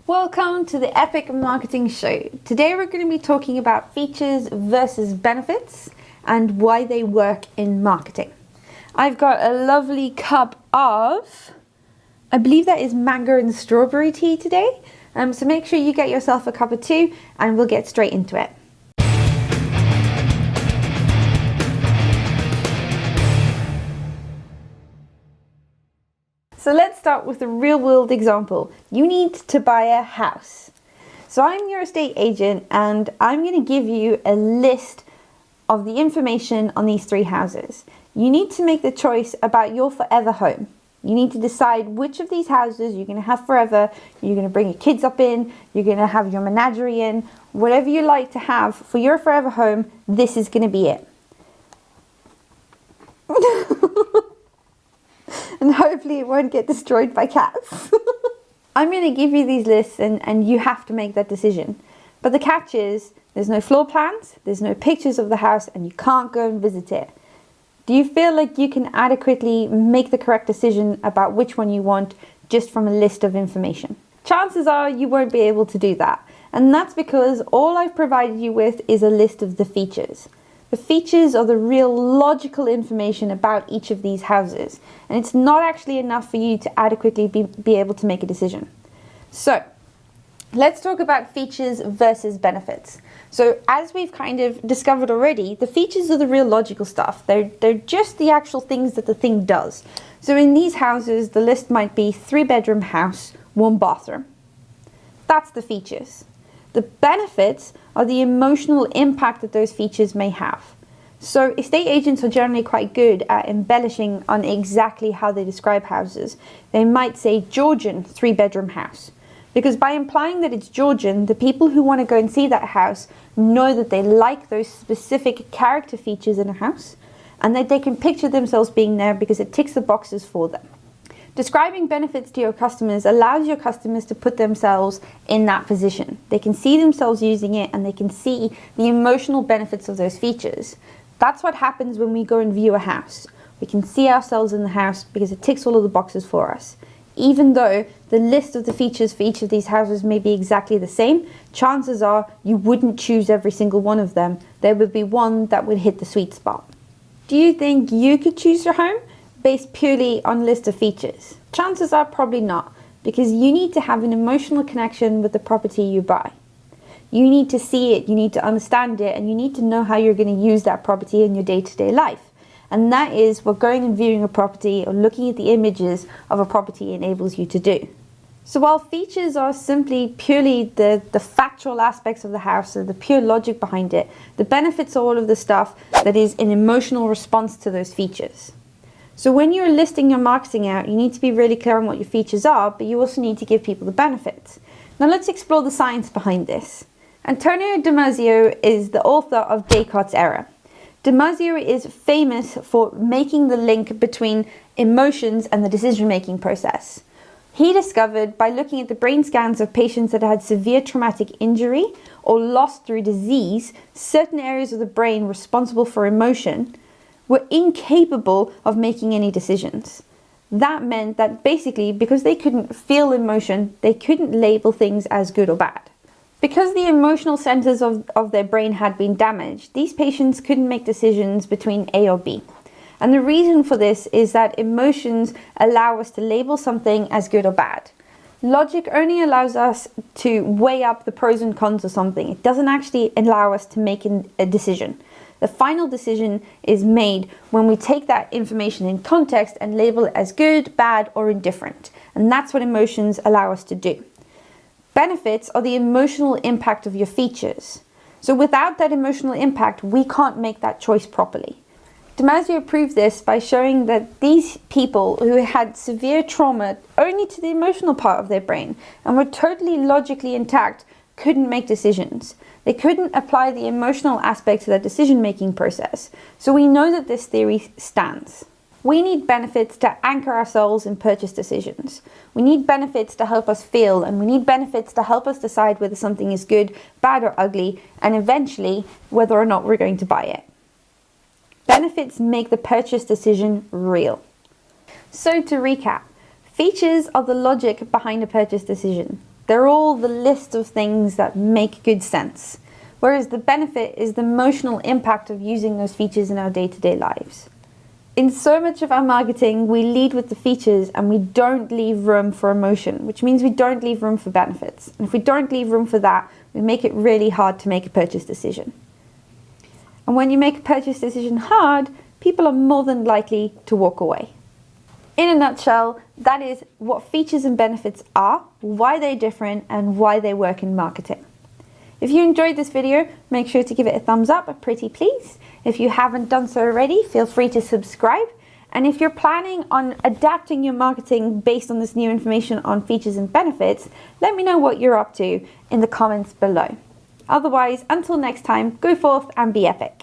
Welcome to the Epic Marketing Show. Today we're going to be talking about features versus benefits and why they work in marketing. I've got a lovely cup of, I believe that is mango and strawberry tea today. So make sure you get yourself a cup of tea and we'll get straight into it. So let's start with a real world example. You need to buy a house. So I'm your estate agent and I'm going to give you a list of the information on these three houses. You need to make the choice about your forever home. You need to decide which of these houses you're going to have forever. You're going to bring your kids up in, you're going to have your menagerie in, whatever you like to have for your forever home, this is going to be it. And hopefully it won't get destroyed by cats. I'm going to give you these lists and you have to make that decision. But the catch is, there's no floor plans, there's no pictures of the house, and you can't go and visit it. Do you feel like you can adequately make the correct decision about which one you want just from a list of information? Chances are you won't be able to do that. And that's because all I've provided you with is a list of the features. The features are the real logical information about each of these houses, and it's not actually enough for you to adequately be able to make a decision. So let's talk about features versus benefits. So as we've kind of discovered already, the features are the real logical stuff. They're just the actual things that the thing does. So in these houses, the list might be 3-bedroom house, 1 bathroom. That's the features. The benefits are the emotional impact that those features may have. So estate agents are generally quite good at embellishing on exactly how they describe houses. They might say Georgian 3-bedroom house, because by implying that it's Georgian, the people who want to go and see that house know that they like those specific character features in a house and that they can picture themselves being there because it ticks the boxes for them. Describing benefits to your customers allows your customers to put themselves in that position. They can see themselves using it and they can see the emotional benefits of those features. That's what happens when we go and view a house. We can see ourselves in the house because it ticks all of the boxes for us. Even though the list of the features for each of these houses may be exactly the same, chances are you wouldn't choose every single one of them. There would be one that would hit the sweet spot. Do you think you could choose your home based purely on a list of features? Chances are probably not, because you need to have an emotional connection with the property you buy. You need to see it, you need to understand it, and you need to know how you're going to use that property in your day-to-day life. And that is what going and viewing a property or looking at the images of a property enables you to do. So while features are simply purely the factual aspects of the house, so the pure logic behind it, the benefits are all of the stuff that is an emotional response to those features. So when you're listing your marketing out, you need to be really clear on what your features are, but you also need to give people the benefits. Now let's explore the science behind this. Antonio Damasio is the author of Descartes' Error. Damasio is famous for making the link between emotions and the decision-making process. He discovered by looking at the brain scans of patients that had severe traumatic injury or loss through disease, certain areas of the brain responsible for emotion were incapable of making any decisions. That meant that basically, because they couldn't feel emotion, they couldn't label things as good or bad. Because the emotional centers of their brain had been damaged, these patients couldn't make decisions between A or B. And the reason for this is that emotions allow us to label something as good or bad. Logic only allows us to weigh up the pros and cons of something. It doesn't actually allow us to make a decision. The final decision is made when we take that information in context and label it as good, bad, or indifferent. And that's what emotions allow us to do. Benefits are the emotional impact of your features. So without that emotional impact, we can't make that choice properly. Damasio proved this by showing that these people who had severe trauma only to the emotional part of their brain and were totally logically intact couldn't make decisions. They couldn't apply the emotional aspect to their decision-making process. So we know that this theory stands. We need benefits to anchor ourselves in purchase decisions. We need benefits to help us feel, and we need benefits to help us decide whether something is good, bad, or ugly, and eventually whether or not we're going to buy it. Benefits make the purchase decision real. So to recap, features are the logic behind a purchase decision. They're all the list of things that make good sense, whereas the benefit is the emotional impact of using those features in our day-to-day lives. In so much of our marketing, we lead with the features and we don't leave room for emotion, which means we don't leave room for benefits. And if we don't leave room for that, we make it really hard to make a purchase decision. And when you make a purchase decision hard, people are more than likely to walk away. In a nutshell, that is what features and benefits are, why they're different, and why they work in marketing. If you enjoyed this video, make sure to give it a thumbs up, a pretty please. If you haven't done so already, feel free to subscribe. And if you're planning on adapting your marketing based on this new information on features and benefits, let me know what you're up to in the comments below. Otherwise, until next time, go forth and be epic.